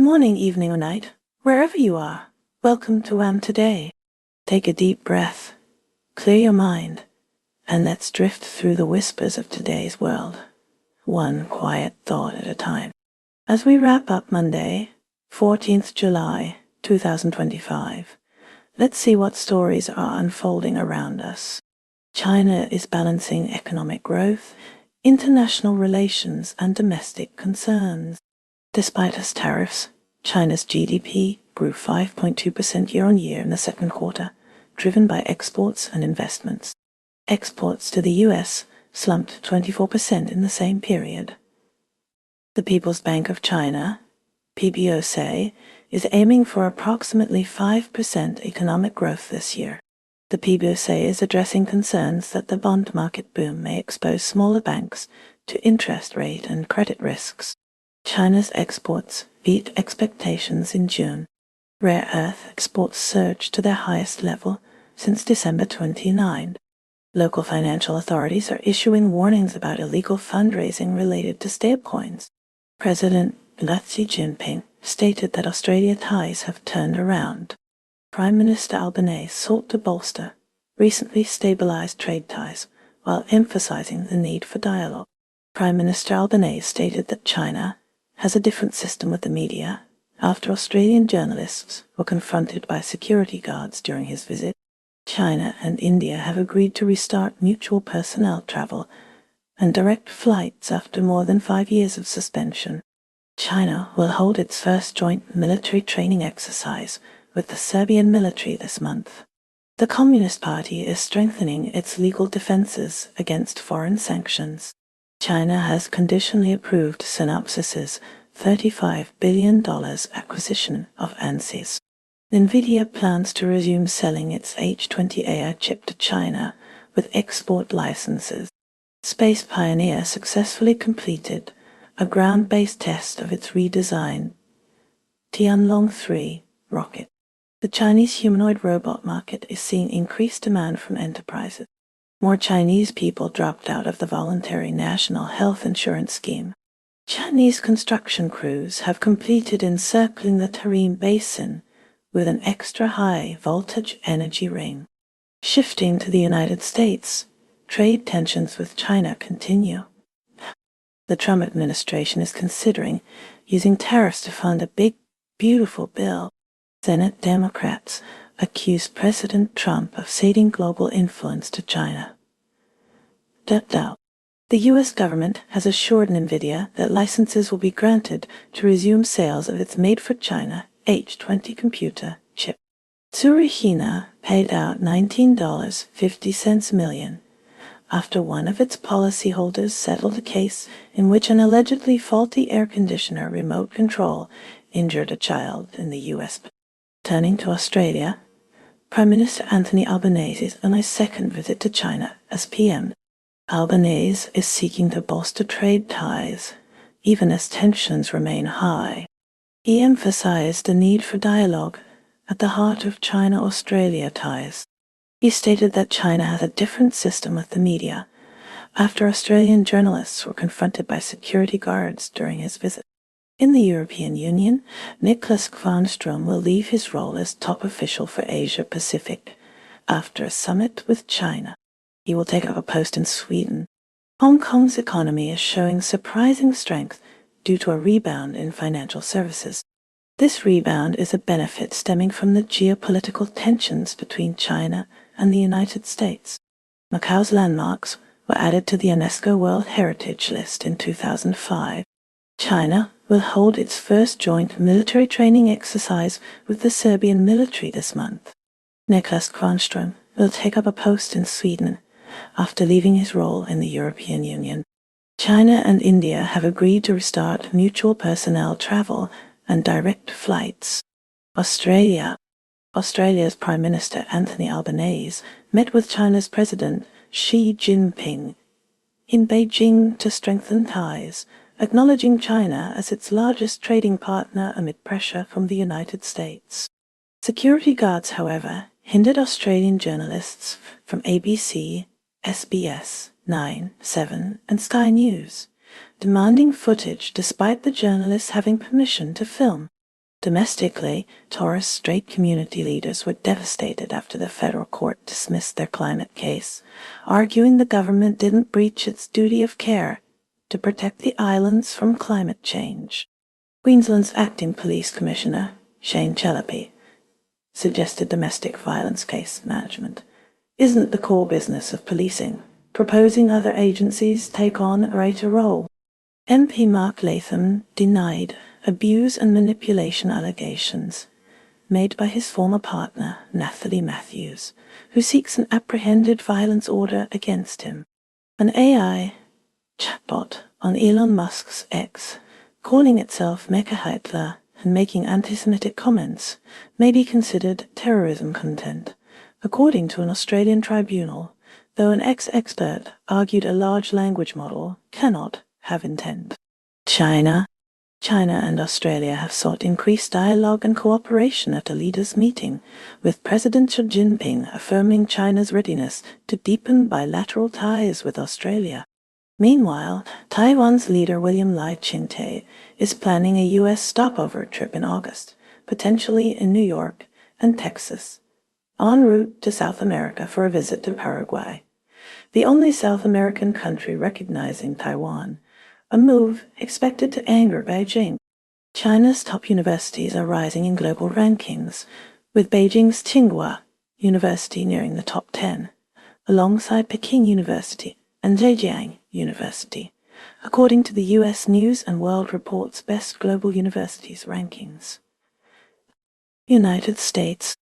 morning, evening, or night, wherever you are. Welcome to WHAM Today. Take a deep breath, clear your mind, and let's drift through the whispers of today's world, one quiet thought at a time. As we wrap up Monday, 14th July, 2025, let's see what stories are unfolding around us. China is balancing economic growth, international relations, and domestic concerns. Despite its tariffs, China's GDP grew 5.2% year-on-year in the second quarter, driven by exports and investments. Exports to the US slumped 24% in the same period. The People's Bank of China, PBOC, is aiming for approximately 5% economic growth this year. The PBOC is addressing concerns that the bond market boom may expose smaller banks to interest rate and credit risks. China's exports beat expectations in June. Rare earth exports surged to their highest level since December 29. Local financial authorities are issuing warnings about illegal fundraising related to stablecoins. President Xi Jinping stated that Australia ties have turned around. Prime Minister Albanese sought to bolster recently stabilized trade ties while emphasizing the need for dialogue. Prime Minister Albanese stated that China has a different system with the media after Australian journalists were confronted by security guards during his visit. China and India have agreed to restart mutual personnel travel and direct flights after more than 5 years of suspension. China will hold its first joint military training exercise with the Serbian military this month. The Communist Party is strengthening its legal defenses against foreign sanctions. China has conditionally approved Synopsys's $35 billion acquisition of ANSYS. NVIDIA plans to resume selling its H20 AI chip to China with export licenses. Space Pioneer successfully completed a ground-based test of its redesigned Tianlong 3 rocket. The Chinese humanoid robot market is seeing increased demand from enterprises. More Chinese people dropped out of the voluntary national health insurance scheme. Chinese construction crews have completed encircling the Tarim Basin with an extra-high voltage energy ring. Shifting to the United States, trade tensions with China continue. The Trump administration is considering using tariffs to fund a big, beautiful bill. Senate Democrats accuse President Trump of ceding global influence to China. The U.S. government has assured NVIDIA that licenses will be granted to resume sales of its made-for-China H20 computer chip. Zurich paid out $19.50 million after one of its policyholders settled a case in which an allegedly faulty air conditioner remote control injured a child in the U.S. Turning to Australia, Prime Minister Anthony Albanese is on his second visit to China as PM. Albanese is seeking to bolster trade ties, even as tensions remain high. He emphasized the need for dialogue at the heart of China-Australia ties. He stated that China has a different system with the media after Australian journalists were confronted by security guards during his visit. In the European Union, Nicholas Kvarnström will leave his role as top official for Asia-Pacific after a summit with China. He will take up a post in Sweden. Hong Kong's economy is showing surprising strength due to a rebound in financial services. This rebound is a benefit stemming from the geopolitical tensions between China and the United States. Macau's landmarks were added to the UNESCO World Heritage List in 2005. China will hold its first joint military training exercise with the Serbian military this month. Nicholas Kvarnström will take up a post in Sweden after leaving his role in the European Union. China and India have agreed to restart mutual personnel travel and direct flights. Australia's Prime Minister Anthony Albanese met with China's President Xi Jinping in Beijing to strengthen ties, acknowledging China as its largest trading partner amid pressure from the United States. Security guards, however, hindered Australian journalists from ABC, SBS, 9, 7, and Sky News, demanding footage despite the journalists having permission to film. Domestically, Torres Strait community leaders were devastated after the federal court dismissed their climate case, arguing the government didn't breach its duty of care to protect the islands from climate change. Queensland's acting police commissioner, Shane Chellaby, suggested domestic violence case management isn't the core business of policing, proposing other agencies take on a greater role. MP Mark Latham denied abuse and manipulation allegations made by his former partner, Nathalie Matthews, who seeks an apprehended violence order against him. An AI chatbot on Elon Musk's X, calling itself Mecha Hitler and making anti-Semitic comments, may be considered terrorism content, according to an Australian tribunal, though an ex-expert argued a large language model cannot have intent. China and Australia have sought increased dialogue and cooperation at a leaders' meeting, with President Xi Jinping affirming China's readiness to deepen bilateral ties with Australia. Meanwhile, Taiwan's leader William Lai Ching-te is planning a U.S. stopover trip in August, potentially in New York and Texas, en route to South America for a visit to Paraguay, the only South American country recognizing Taiwan, a move expected to anger Beijing. China's top universities are rising in global rankings, with Beijing's Tsinghua University nearing the top 10, alongside Peking University and Zhejiang University, according to the U.S. News & World Report's Best Global Universities rankings. United States.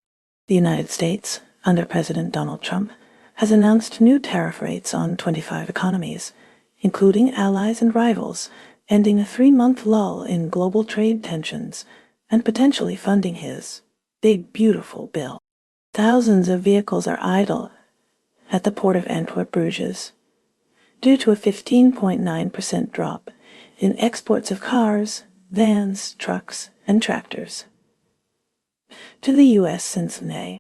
The United States, under President Donald Trump, has announced new tariff rates on 25 economies, including allies and rivals, ending a 3-month lull in global trade tensions and potentially funding his Big Beautiful Bill. Thousands of vehicles are idle at the port of Antwerp-Bruges due to a 15.9% drop in exports of cars, vans, trucks, and tractors to the U.S. since May.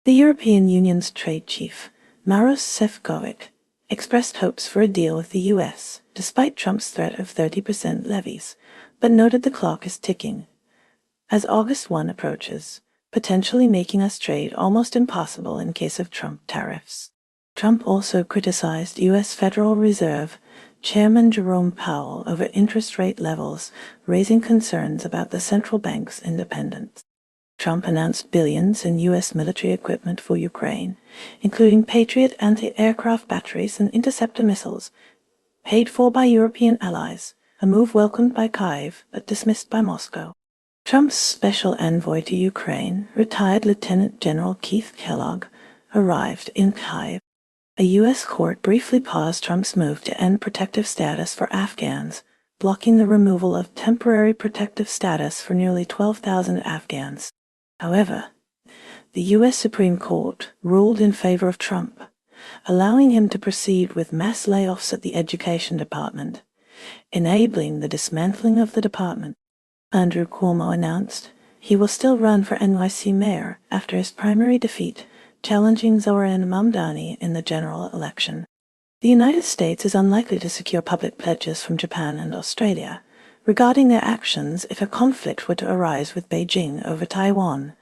The European Union's trade chief, Maros Sefcovic, expressed hopes for a deal with the U.S., despite Trump's threat of 30% levies, but noted the clock is ticking as August 1 approaches, potentially making us trade almost impossible in case of Trump tariffs. Trump also criticized U.S. Federal Reserve Chairman Jerome Powell over interest rate levels, raising concerns about the central bank's independence. Trump announced billions in U.S. military equipment for Ukraine, including Patriot anti-aircraft batteries and interceptor missiles, paid for by European allies, a move welcomed by Kyiv but dismissed by Moscow. Trump's special envoy to Ukraine, retired Lieutenant General Keith Kellogg, arrived in Kyiv. A U.S. court briefly paused Trump's move to end protective status for Afghans, blocking the removal of temporary protective status for nearly 12,000 Afghans. However, the U.S. Supreme Court ruled in favor of Trump, allowing him to proceed with mass layoffs at the Education Department, enabling the dismantling of the department. Andrew Cuomo announced he will still run for NYC mayor after his primary defeat, challenging Zoran Mamdani in the general election. The United States is unlikely to secure public pledges from Japan and Australia regarding their actions if a conflict were to arise with Beijing over Taiwan,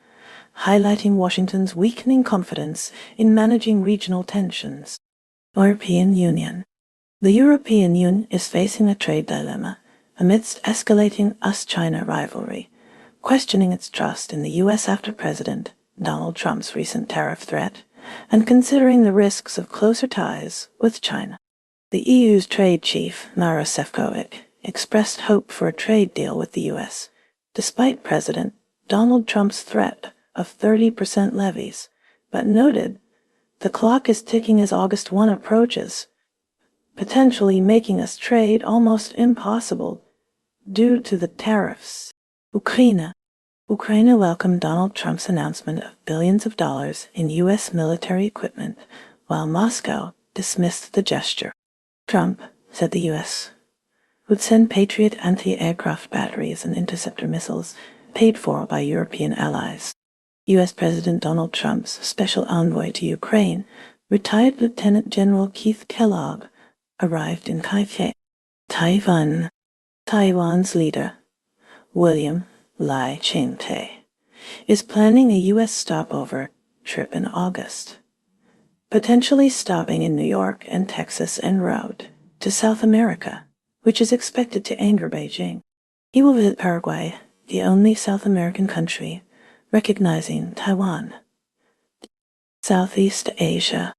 highlighting Washington's weakening confidence in managing regional tensions. European Union. The European Union is facing a trade dilemma amidst escalating US-China rivalry, questioning its trust in the U.S. after President Donald Trump's recent tariff threat, and considering the risks of closer ties with China. The EU's trade chief, Maros Sefcovic, expressed hope for a trade deal with the U.S., despite President Donald Trump's threat of 30% levies, but noted the clock is ticking as August 1 approaches, potentially making us trade almost impossible due to the tariffs. Ukraine welcomed Donald Trump's announcement of billions of dollars in U.S. military equipment, while Moscow dismissed the gesture. Trump said the U.S. would send Patriot anti-aircraft batteries and interceptor missiles paid for by European allies. U.S. President Donald Trump's special envoy to Ukraine, retired Lieutenant General Keith Kellogg, arrived in Kaifeng. Taiwan's leader, William Lai Ching-te, is planning a U.S. stopover trip in August, potentially stopping in New York and Texas en route to South America, which is expected to anger Beijing. He will visit Paraguay, the only South American country recognizing Taiwan. Southeast Asia.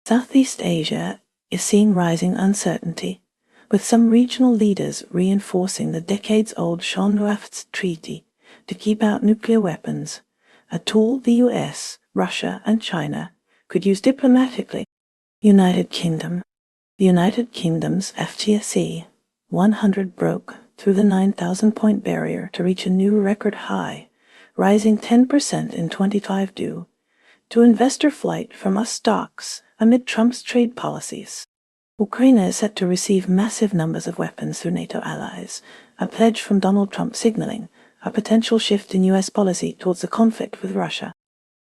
Southeast Asia is seeing rising uncertainty, with some regional leaders reinforcing the decades-old Tariffs treaty to keep out nuclear weapons, a tool the US, Russia, and China could use diplomatically. United Kingdom. The United Kingdom's FTSE 100 broke through the 9,000-point barrier to reach a new record high, rising 10% in 2025 due to investor flight from US stocks amid Trump's trade policies. Ukraine is set to receive massive numbers of weapons through NATO allies, a pledge from Donald Trump signaling a potential shift in U.S. policy towards the conflict with Russia.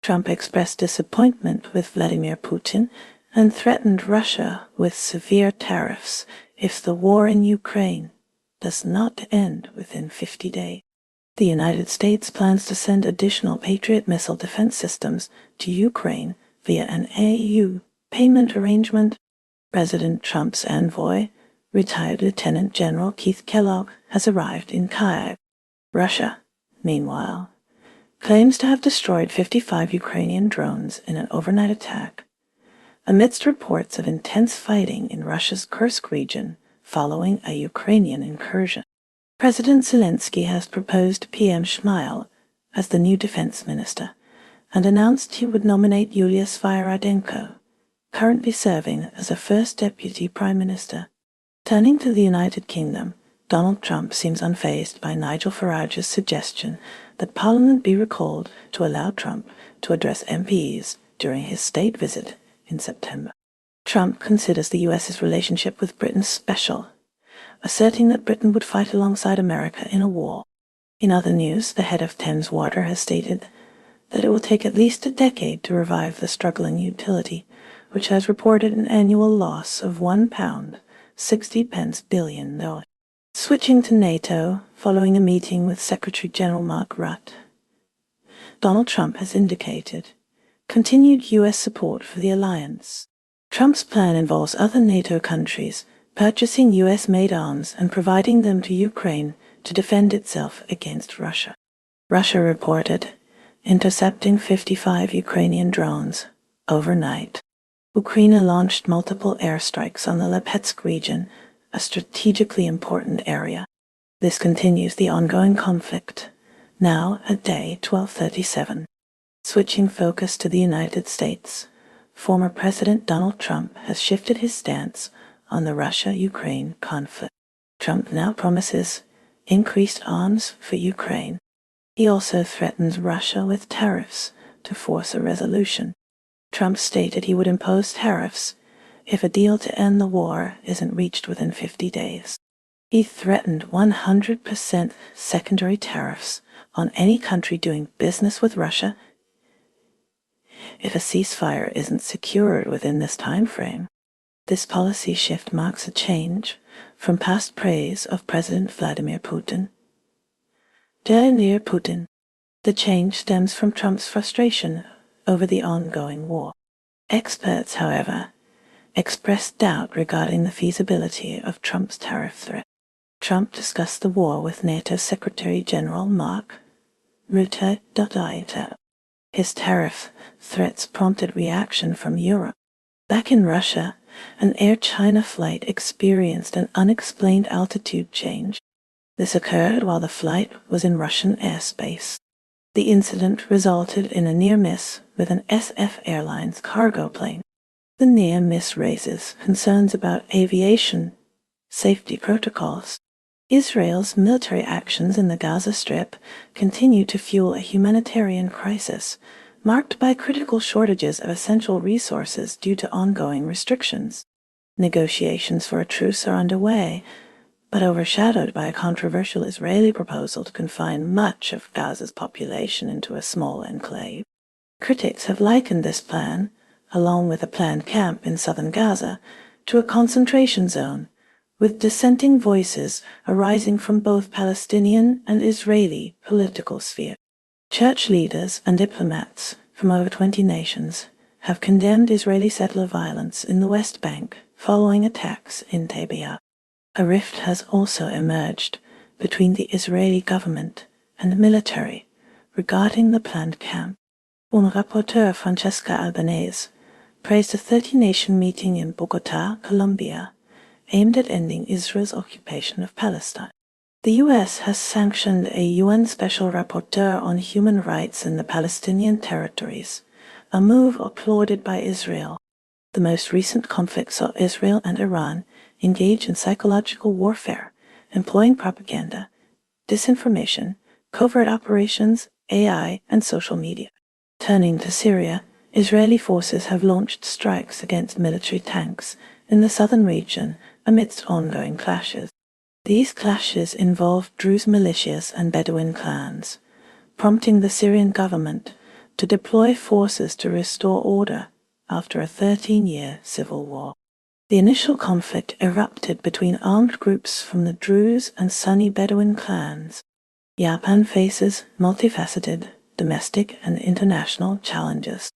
Trump expressed disappointment with Vladimir Putin and threatened Russia with severe tariffs if the war in Ukraine does not end within 50 days. The United States plans to send additional Patriot missile defense systems to Ukraine via an AU payment arrangement. President Trump's envoy, retired Lieutenant General Keith Kellogg, has arrived in Kyiv. Russia, meanwhile, claims to have destroyed 55 Ukrainian drones in an overnight attack, amidst reports of intense fighting in Russia's Kursk region following a Ukrainian incursion. President Zelensky has proposed PM Shmyhal as the new defense minister and announced he would nominate Yulia Sviridenko, currently serving as a first deputy prime minister. Turning to the United Kingdom, Donald Trump seems unfazed by Nigel Farage's suggestion that Parliament be recalled to allow Trump to address MPs during his state visit in September. Trump considers the U.S.'s relationship with Britain special, asserting that Britain would fight alongside America in a war. In other news, the head of Thames Water has stated that it will take at least a decade to revive the struggling utility, which has reported an annual loss of £1.60 billion. Switching to NATO, following a meeting with Secretary General Mark Rutte, Donald Trump has indicated continued U.S. support for the alliance. Trump's plan involves other NATO countries purchasing U.S.-made arms and providing them to Ukraine to defend itself against Russia. Russia reported intercepting 55 Ukrainian drones overnight. Ukraine launched multiple airstrikes on the Lipetsk region, a strategically important area. This continues the ongoing conflict, now at day 1237. Switching focus to the United States, former President Donald Trump has shifted his stance on the Russia-Ukraine conflict. Trump now promises increased arms for Ukraine. He also threatens Russia with tariffs to force a resolution. Trump stated he would impose tariffs if a deal to end the war isn't reached within 50 days. He threatened 100% secondary tariffs on any country doing business with Russia if a ceasefire isn't secured within this time frame. This policy shift marks a change from past praise of President Vladimir Putin. The change stems from Trump's frustration over the ongoing war. Experts, however, expressed doubt regarding the feasibility of Trump's tariff threat. Trump discussed the war with NATO Secretary General Mark Rutte. His tariff threats prompted reaction from Europe. Back in Russia, an Air China flight experienced an unexplained altitude change. This occurred while the flight was in Russian airspace. The incident resulted in a near miss with an SF Airlines cargo plane. The near miss raises concerns about aviation safety protocols. Israel's military actions in the Gaza Strip continue to fuel a humanitarian crisis marked by critical shortages of essential resources due to ongoing restrictions. Negotiations for a truce are underway, but overshadowed by a controversial Israeli proposal to confine much of Gaza's population into a small enclave. Critics have likened this plan, along with a planned camp in southern Gaza, to a concentration zone, with dissenting voices arising from both Palestinian and Israeli political sphere. Church leaders and diplomats from over 20 nations have condemned Israeli settler violence in the West Bank following attacks in Taibeya. A rift has also emerged between the Israeli government and the military regarding the planned camp. Un rapporteur, Francesca Albanese, praised a 30-nation meeting in Bogota, Colombia, aimed at ending Israel's occupation of Palestine. The U.S. has sanctioned a UN Special Rapporteur on Human Rights in the Palestinian territories, a move applauded by Israel. The most recent conflict saw Israel and Iran engage in psychological warfare, employing propaganda, disinformation, covert operations, AI, and social media. Turning to Syria, Israeli forces have launched strikes against military tanks in the southern region amidst ongoing clashes. These clashes involve Druze militias and Bedouin clans, prompting the Syrian government to deploy forces to restore order after a 13-year civil war. The initial conflict erupted between armed groups from the Druze and Sunni Bedouin clans. Japan faces multifaceted domestic and international challenges.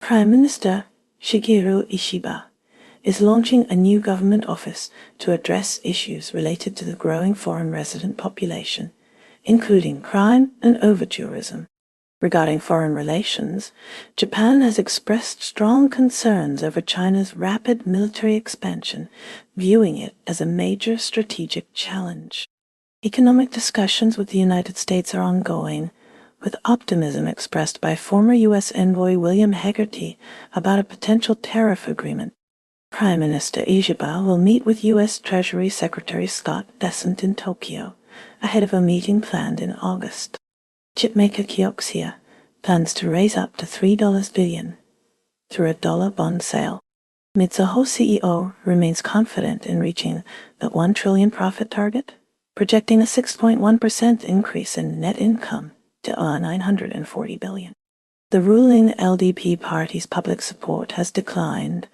Prime Minister Shigeru Ishiba is launching a new government office to address issues related to the growing foreign resident population, including crime and over-tourism. Regarding foreign relations, Japan has expressed strong concerns over China's rapid military expansion, viewing it as a major strategic challenge. Economic discussions with the United States are ongoing, with optimism expressed by former U.S. envoy William Hegarty about a potential tariff agreement. Prime Minister Ishiba will meet with U.S. Treasury Secretary Scott Bessent in Tokyo, ahead of a meeting planned in August. Chipmaker Kioxia plans to raise up to $3 billion through a dollar bond sale. Mizuho CEO remains confident in reaching the $1 trillion profit target, projecting a 6.1% increase in net income to $940 billion. The ruling LDP party's public support has declined,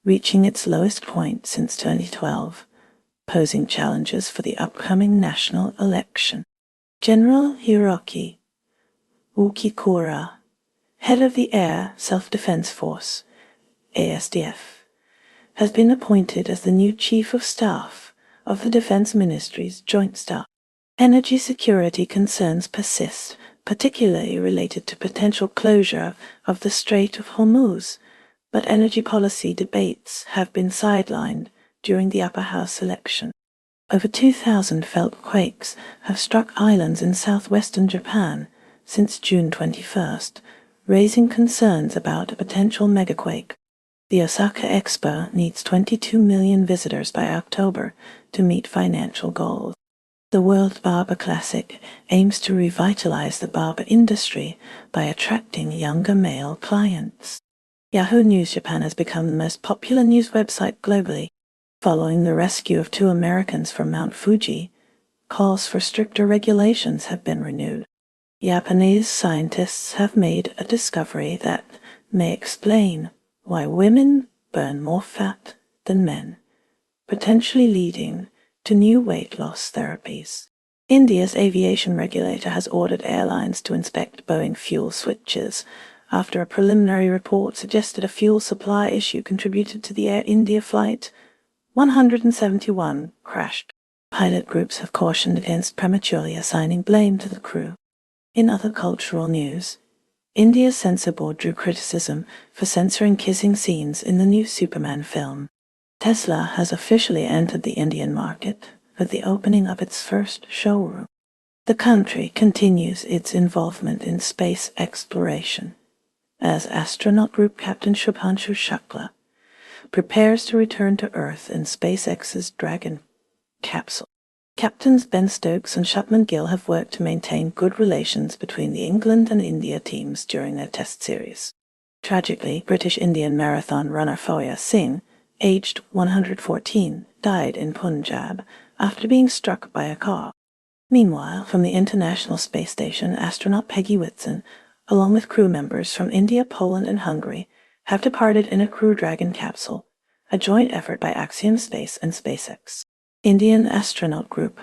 reaching its lowest point since 2012, posing challenges for the upcoming national election. General Hiroki Ukikura, head of the Air Self-Defense Force, ASDF, has been appointed as the new Chief of Staff of the Defense Ministry's Joint Staff. Energy security concerns persist, particularly related to potential closure of the Strait of Hormuz, but energy policy debates have been sidelined during the upper house election. Over 2,000 felt quakes have struck islands in southwestern Japan since June 21st, raising concerns about a potential megaquake. The Osaka Expo needs 22 million visitors by October to meet financial goals. The World Barber Classic aims to revitalize the barber industry by attracting younger male clients. Yahoo News Japan has become the most popular news website globally. Following the rescue of 2 Americans from Mount Fuji, calls for stricter regulations have been renewed. Japanese scientists have made a discovery that may explain why women burn more fat than men, potentially leading to new weight loss therapies. India's aviation regulator has ordered airlines to inspect Boeing fuel switches after a preliminary report suggested a fuel supply issue contributed to the Air India flight 171 crashed. Pilot groups have cautioned against prematurely assigning blame to the crew. In other cultural news, India's censor board drew criticism for censoring kissing scenes in the new Superman film. Tesla has officially entered the Indian market with the opening of its first showroom. The country continues its involvement in space exploration, as astronaut group Captain Shubhanshu Shukla prepares to return to Earth in SpaceX's Dragon capsule. Captains Ben Stokes and Shupman Gill have worked to maintain good relations between the England and India teams during their test series. Tragically, British Indian marathon runner Foya Singh, aged 114, died in Punjab after being struck by a car. Meanwhile, from the International Space Station, astronaut Peggy Whitson, along with crew members from India, Poland, and Hungary, have departed in a Crew Dragon capsule, a joint effort by Axiom Space and SpaceX. Indian astronaut group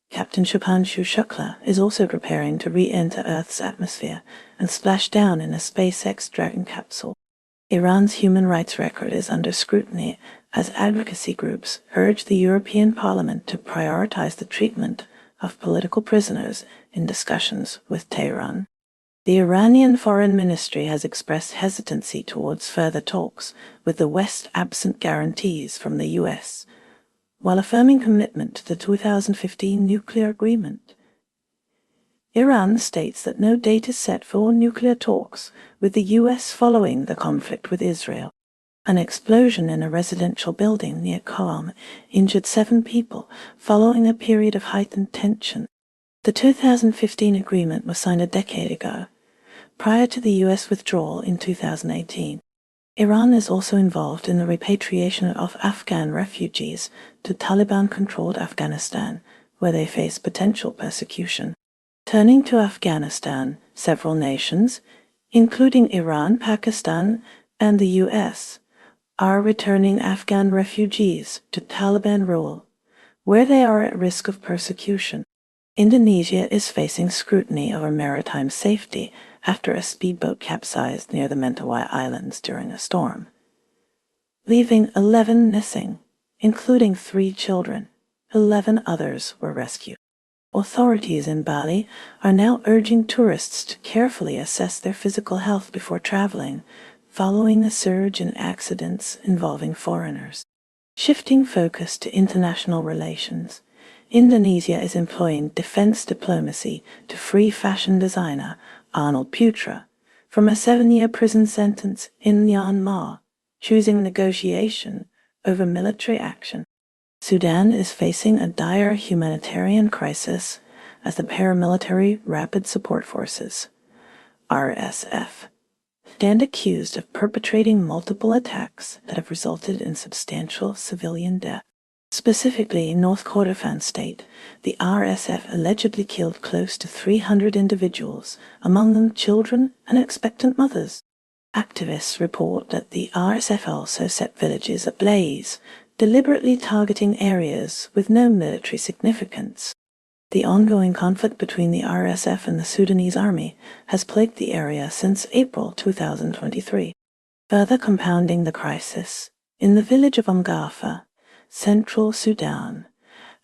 Captain Shubhanshu Shukla is also preparing to re-enter Earth's atmosphere and splash down in a SpaceX Dragon capsule. Iran's human rights record is under scrutiny as advocacy groups urge the European Parliament to prioritize the treatment of political prisoners in discussions with Tehran. The Iranian Foreign Ministry has expressed hesitancy towards further talks, with the West absent guarantees from the US, while affirming commitment to the 2015 nuclear agreement. Iran states that no date is set for nuclear talks with the US following the conflict with Israel. An explosion in a residential building near Qom injured 7 people following a period of heightened tension. The 2015 agreement was signed a decade ago, prior to the US withdrawal in 2018. Iran is also involved in the repatriation of Afghan refugees to Taliban-controlled Afghanistan, where they face potential persecution. Turning to Afghanistan, several nations, including Iran, Pakistan, and the US, are returning Afghan refugees to Taliban rule, where they are at risk of persecution. Indonesia is facing scrutiny over maritime safety after a speedboat capsized near the Mentawai Islands during a storm, leaving 11 missing, including 3 children. 11 others were rescued. Authorities in Bali are now urging tourists to carefully assess their physical health before traveling, following a surge in accidents involving foreigners. Shifting focus to international relations, Indonesia is employing defense diplomacy to free fashion designer Arnold Putra from a 7-year prison sentence in Myanmar, choosing negotiation over military action. Sudan is facing a dire humanitarian crisis as the paramilitary Rapid Support Forces, RSF, stand accused of perpetrating multiple attacks that have resulted in substantial civilian death. Specifically, in North Kordofan state, the RSF allegedly killed close to 300 individuals, among them children and expectant mothers. Activists report that the RSF also set villages ablaze, deliberately targeting areas with no military significance. The ongoing conflict between the RSF and the Sudanese army has plagued the area since April 2023. Further compounding the crisis, in the village of Umgafa, Central Sudan,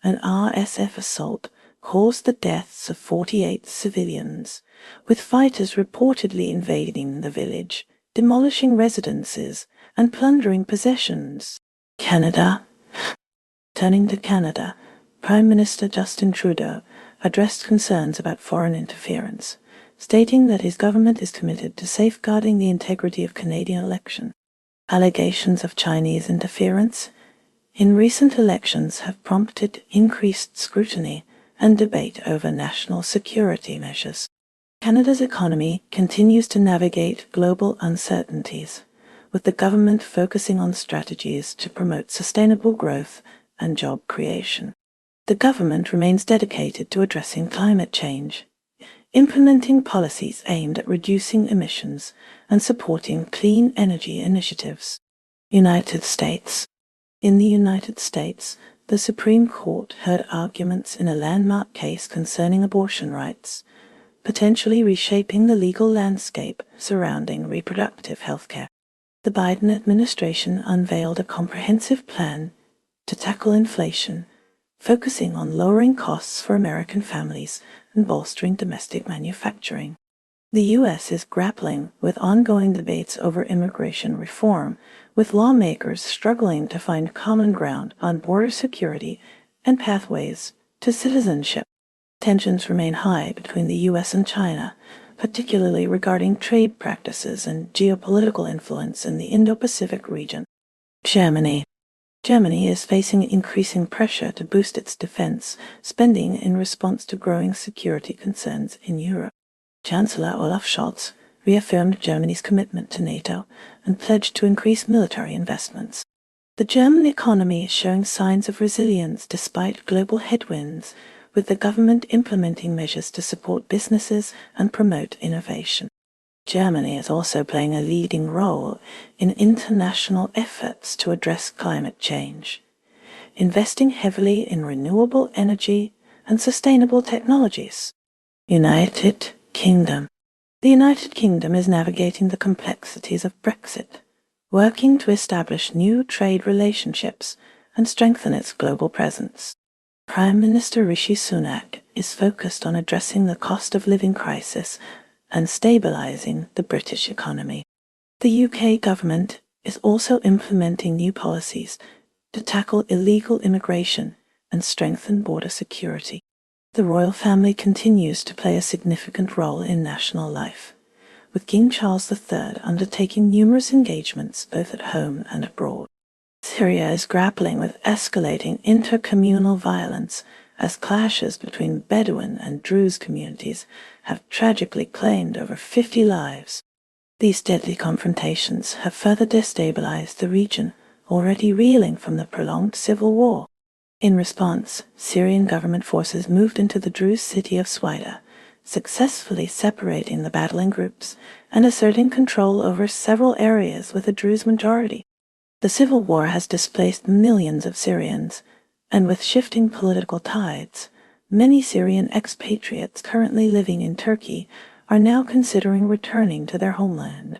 an RSF assault caused the deaths of 48 civilians, with fighters reportedly invading the village, demolishing residences, and plundering possessions. Canada. Turning to Canada, Prime Minister Justin Trudeau addressed concerns about foreign interference, stating that his government is committed to safeguarding the integrity of Canadian elections. Allegations of Chinese interference in recent elections have prompted increased scrutiny and debate over national security measures. Canada's economy continues to navigate global uncertainties, with the government focusing on strategies to promote sustainable growth and job creation. The government remains dedicated to addressing climate change, implementing policies aimed at reducing emissions and supporting clean energy initiatives. United States. In the United States, the Supreme Court heard arguments in a landmark case concerning abortion rights, potentially reshaping the legal landscape surrounding reproductive health care. The Biden administration unveiled a comprehensive plan to tackle inflation, focusing on lowering costs for American families and bolstering domestic manufacturing. The U.S. is grappling with ongoing debates over immigration reform, with lawmakers struggling to find common ground on border security and pathways to citizenship. Tensions remain high between the U.S. and China, particularly regarding trade practices and geopolitical influence in the Indo-Pacific region. Germany. Germany is facing increasing pressure to boost its defense spending in response to growing security concerns in Europe. Chancellor Olaf Scholz reaffirmed Germany's commitment to NATO and pledged to increase military investments. The German economy is showing signs of resilience despite global headwinds, with the government implementing measures to support businesses and promote innovation. Germany is also playing a leading role in international efforts to address climate change. investing heavily in renewable energy and sustainable technologies. United Kingdom. The United Kingdom is navigating the complexities of Brexit, working to establish new trade relationships and strengthen its global presence. Prime Minister Rishi Sunak is focused on addressing the cost of living crisis and stabilizing the British economy. The UK government is also implementing new policies to tackle illegal immigration and strengthen border security. The royal family continues to play a significant role in national life, with King Charles III undertaking numerous engagements both at home and abroad. Syria is grappling with escalating intercommunal violence as clashes between Bedouin and Druze communities have tragically claimed over 50 lives. These deadly confrontations have further destabilized the region, already reeling from the prolonged civil war. In response, Syrian government forces moved into the Druze city of Swaida, successfully separating the battling groups and asserting control over several areas with a Druze majority. The civil war has displaced millions of Syrians, and with shifting political tides, many Syrian expatriates currently living in Turkey are now considering returning to their homeland.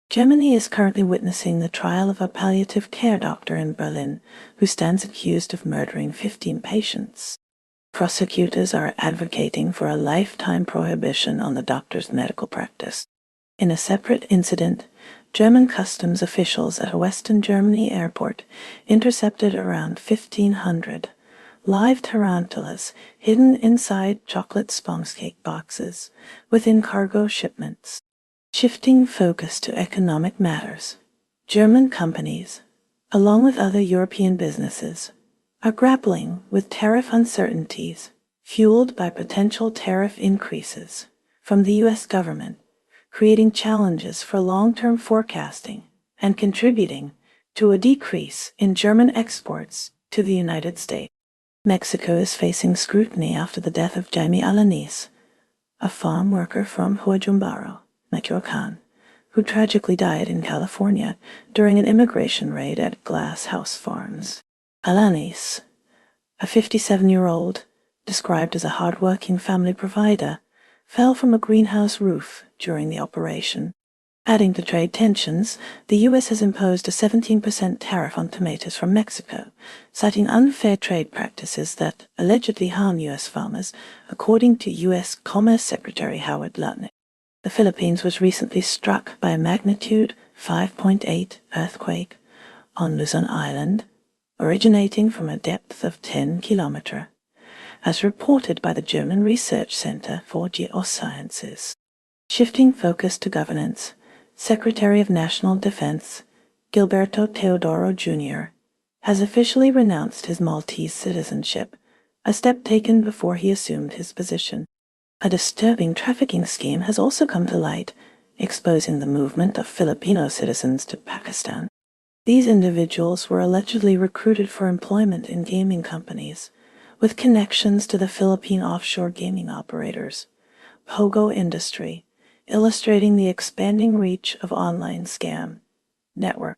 Germany is currently witnessing the trial of a palliative care doctor in Berlin who stands accused of murdering 15 patients. Prosecutors are advocating for a lifetime prohibition on the doctor's medical practice. In a separate incident, German customs officials at a Western Germany airport intercepted around 1,500 live tarantulas hidden inside chocolate sponge cake boxes within cargo shipments. Shifting focus to economic matters, German companies, along with other European businesses, are grappling with tariff uncertainties fueled by potential tariff increases from the U.S. government, creating challenges for long-term forecasting and contributing to a decrease in German exports to the United States. Mexico is facing scrutiny after the death of Jaime Alanis, a farm worker from Huajumbaro, Michoacán, who tragically died in California during an immigration raid at Glass House Farms. Alanis, a 57-year-old, described as a hard-working family provider, fell from a greenhouse roof during the operation. Adding to trade tensions, the U.S. has imposed a 17% tariff on tomatoes from Mexico, citing unfair trade practices that allegedly harm U.S. farmers, according to U.S. Commerce Secretary Howard Lutnick. The Philippines was recently struck by a magnitude 5.8 earthquake on Luzon Island, originating from a depth of 10 kilometers, as reported by the German Research Center for Geosciences. Shifting focus to governance, Secretary of National Defense Gilberto Teodoro Jr. has officially renounced his Maltese citizenship, a step taken before he assumed his position. A disturbing trafficking scheme has also come to light, exposing the movement of Filipino citizens to Pakistan. These individuals were allegedly recruited for employment in gaming companies, with connections to the Philippine offshore gaming operators, Pogo industry, illustrating the expanding reach of online scam network.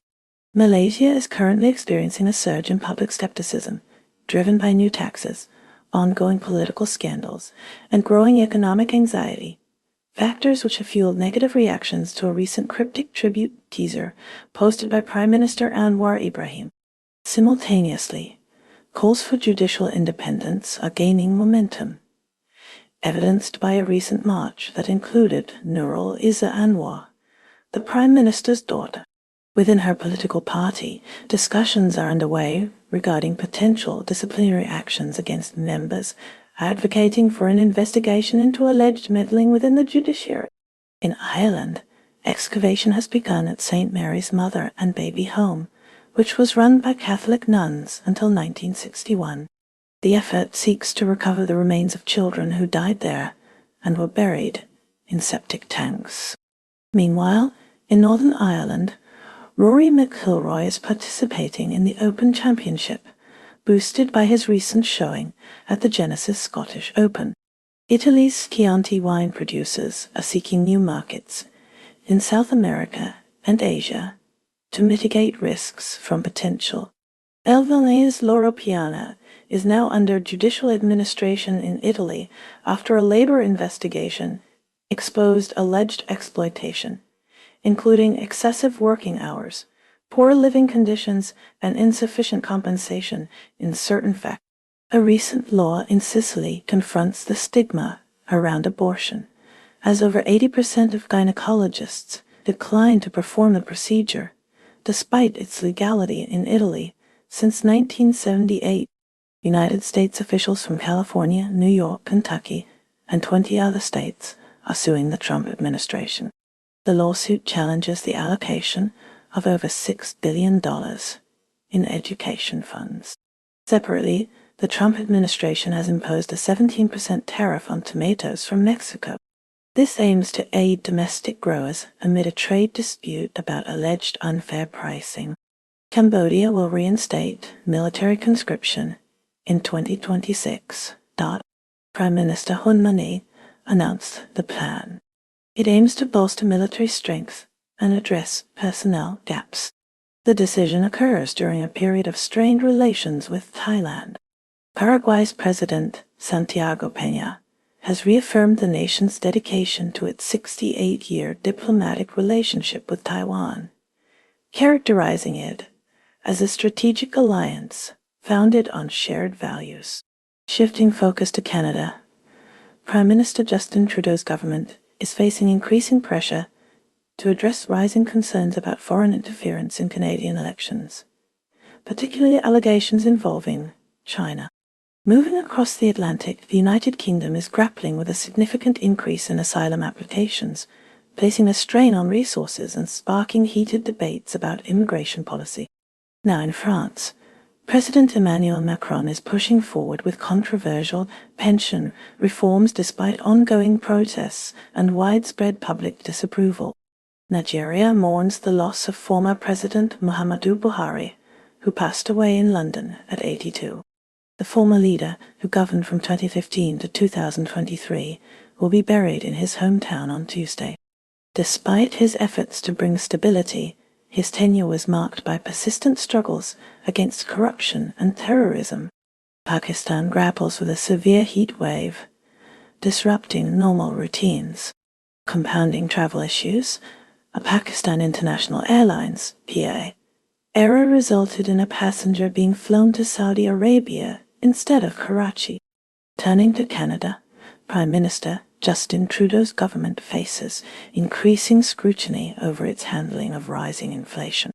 Malaysia is currently experiencing a surge in public skepticism, driven by new taxes, ongoing political scandals, and growing economic anxiety, factors which have fueled negative reactions to a recent cryptic tribute teaser posted by Prime Minister Anwar Ibrahim. Simultaneously, calls for judicial independence are gaining momentum, evidenced by a recent march that included Nurul Izzah Anwar, the Prime Minister's daughter. Within her political party, discussions are underway regarding potential disciplinary actions against members advocating for an investigation into alleged meddling within the judiciary. In Ireland, excavation has begun at St. Mary's Mother and Baby Home, which was run by Catholic nuns until 1961. The effort seeks to recover the remains of children who died there and were buried in septic tanks. Meanwhile, in Northern Ireland, Rory McIlroy is participating in the Open Championship, boosted by his recent showing at the Genesis Scottish Open. Italy's Chianti wine producers are seeking new markets in South America and Asia to mitigate risks from potential El Vilnese Loro Piana is now under judicial administration in Italy after a labor investigation exposed alleged exploitation, including excessive working hours, poor living conditions, and insufficient compensation in certain factors. A recent law in Sicily confronts the stigma around abortion, as over 80% of gynecologists decline to perform the procedure, despite its legality in Italy since 1978. United States officials from California, New York, Kentucky, and 20 other states are suing the Trump administration. The lawsuit challenges the allocation of over $6 billion in education funds. Separately, the Trump administration has imposed a 17% tariff on tomatoes from Mexico. This aims to aid domestic growers amid a trade dispute about alleged unfair pricing. Cambodia will reinstate military conscription in 2026. Prime Minister Hun Manet announced the plan. It aims to bolster military strength and address personnel gaps. The decision occurs during a period of strained relations with Thailand. Paraguay's President Santiago Peña has reaffirmed the nation's dedication to its 68-year diplomatic relationship with Taiwan, characterizing it as a strategic alliance founded on shared values. Shifting focus to Canada, Prime Minister Justin Trudeau's government is facing increasing pressure to address rising concerns about foreign interference in Canadian elections, particularly allegations involving China. Moving across the Atlantic, the United Kingdom is grappling with a significant increase in asylum applications, placing a strain on resources and sparking heated debates about immigration policy. Now in France, President Emmanuel Macron is pushing forward with controversial pension reforms despite ongoing protests and widespread public disapproval. Nigeria mourns the loss of former President Muhammadu Buhari, who passed away in London at 82. The former leader, who governed from 2015 to 2023, will be buried in his hometown on Tuesday. Despite his efforts to bring stability, his tenure was marked by persistent struggles against corruption and terrorism. Pakistan grapples with a severe heat wave, disrupting normal routines. Compounding travel issues, a Pakistan International Airlines (PA) error resulted in a passenger being flown to Saudi Arabia instead of Karachi. Turning to Canada, Prime Minister Justin Trudeau's government faces increasing scrutiny over its handling of rising inflation.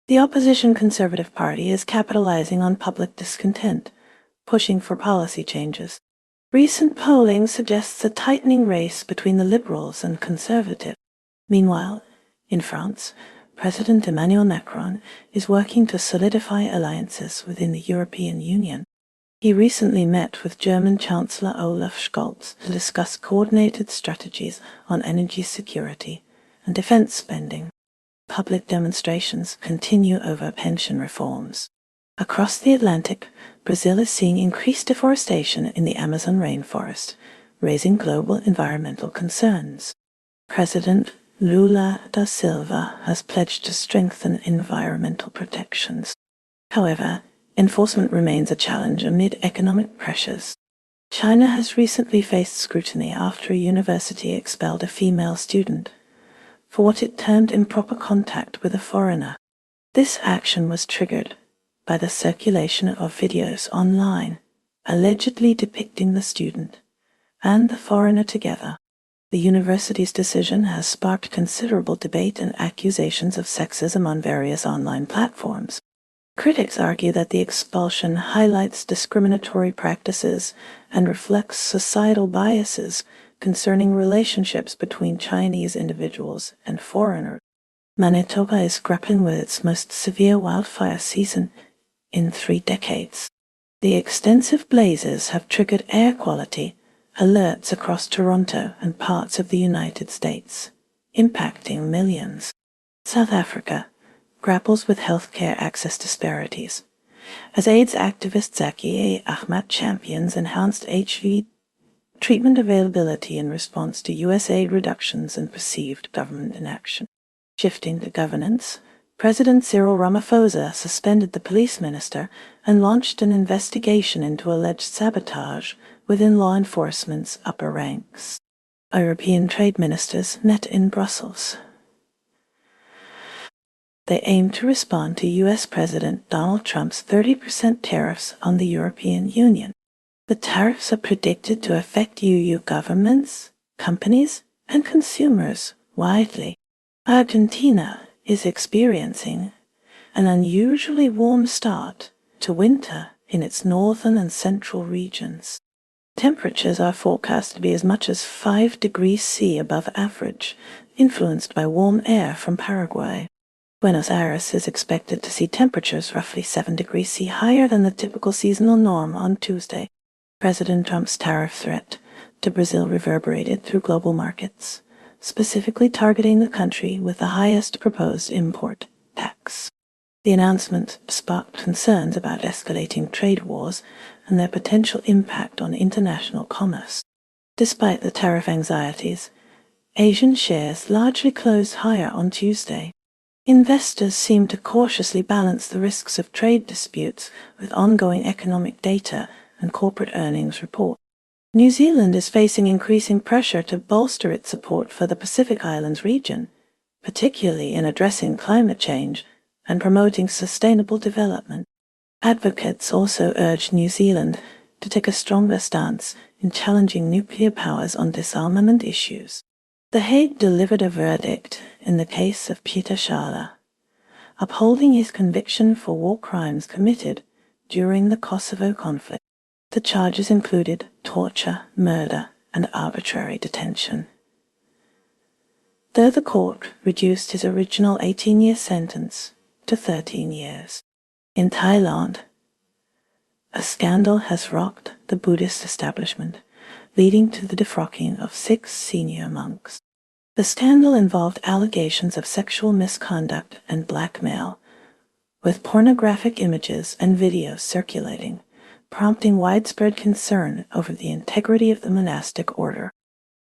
The opposition Conservative Party is capitalizing on public discontent, pushing for policy changes. Recent polling suggests a tightening race between the Liberals and Conservatives. Meanwhile, in France, President Emmanuel Macron is working to solidify alliances within the European Union. He recently met with German Chancellor Olaf Scholz to discuss coordinated strategies on energy security and defense spending. Public demonstrations continue over pension reforms. Across the Atlantic, Brazil is seeing increased deforestation in the Amazon rainforest, raising global environmental concerns. President Lula da Silva has pledged to strengthen environmental protections. However, enforcement remains a challenge amid economic pressures. China has recently faced scrutiny after a university expelled a female student for what it termed improper contact with a foreigner. This action was triggered by the circulation of videos online allegedly depicting the student and the foreigner together. The university's decision has sparked considerable debate and accusations of sexism on various online platforms. Critics argue that the expulsion highlights discriminatory practices and reflects societal biases concerning relationships between Chinese individuals and foreigners. Manitoba is grappling with its most severe wildfire season in 3 decades. The extensive blazes have triggered air quality alerts across Toronto and parts of the United States, impacting millions. South Africa grapples with healthcare access disparities, as AIDS activist Zaki Ahmad champions enhanced HIV treatment availability in response to USAID reductions and perceived government inaction. Shifting to governance, President Cyril Ramaphosa suspended the police minister and launched an investigation into alleged sabotage within law enforcement's upper ranks. European trade ministers met in Brussels. They aim to respond to U.S. President Donald Trump's 30% tariffs on the European Union. The tariffs are predicted to affect EU governments, companies, and consumers widely. Argentina is experiencing an unusually warm start to winter in its northern and central regions. Temperatures are forecast to be as much as 5 degrees C above average, influenced by warm air from Paraguay. Buenos Aires is expected to see temperatures roughly 7 degrees C higher than the typical seasonal norm on Tuesday. President Trump's tariff threat to Brazil reverberated through global markets, specifically targeting the country with the highest proposed import tax. The announcement sparked concerns about escalating trade wars and their potential impact on international commerce. Despite the tariff anxieties, Asian shares largely closed higher on Tuesday. Investors seem to cautiously balance the risks of trade disputes with ongoing economic data and corporate earnings reports. New Zealand is facing increasing pressure to bolster its support for the Pacific Islands region, particularly in addressing climate change and promoting sustainable development. Advocates also urge New Zealand to take a stronger stance in challenging nuclear powers on disarmament issues. The Hague delivered a verdict in the case of Peter Schala, upholding his conviction for war crimes committed during the Kosovo conflict. The charges included torture, murder, and arbitrary detention. Though the court reduced his original 18-year sentence to 13 years. In Thailand, a scandal has rocked the Buddhist establishment, leading to the defrocking of 6 senior monks. The scandal involved allegations of sexual misconduct and blackmail, with pornographic images and videos circulating, prompting widespread concern over the integrity of the monastic order.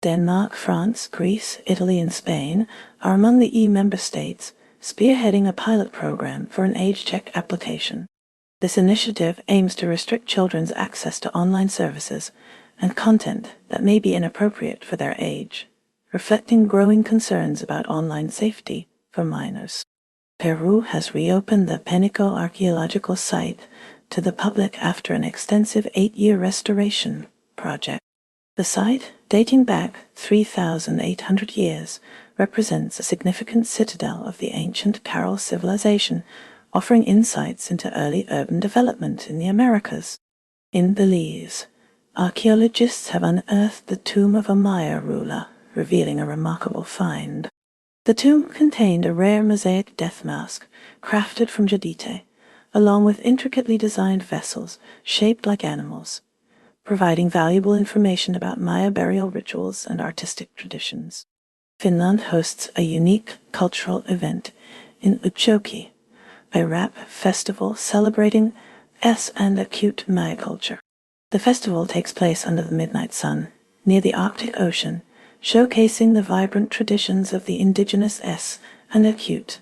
Denmark, France, Greece, Italy, and Spain are among the EU member states spearheading a pilot program for an age check application. This initiative aims to restrict children's access to online services and content that may be inappropriate for their age, reflecting growing concerns about online safety for minors. Peru has reopened the Penico archaeological site to the public after an extensive 8-year restoration project. The site, dating back 3,800 years, represents a significant citadel of the ancient Carol civilization, offering insights into early urban development in the Americas. In Belize, archaeologists have unearthed the tomb of a Maya ruler, revealing a remarkable find. The tomb contained a rare mosaic death mask crafted from jadite, along with intricately designed vessels shaped like animals, providing valuable information about Maya burial rituals and artistic traditions. Finland hosts a unique cultural event in Utsjoki, a rap festival celebrating S and acute Maya culture. The festival takes place under the midnight sun, near the Arctic Ocean, showcasing the vibrant traditions of the indigenous S and acute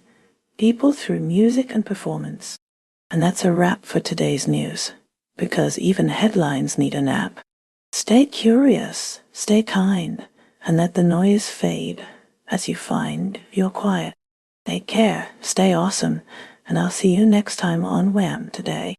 people through music and performance. And that's a wrap for today's news, because even headlines need a nap. Stay curious, stay kind, and let the noise fade as you find your quiet. Take care, stay awesome, and I'll see you next time on WHAM Today.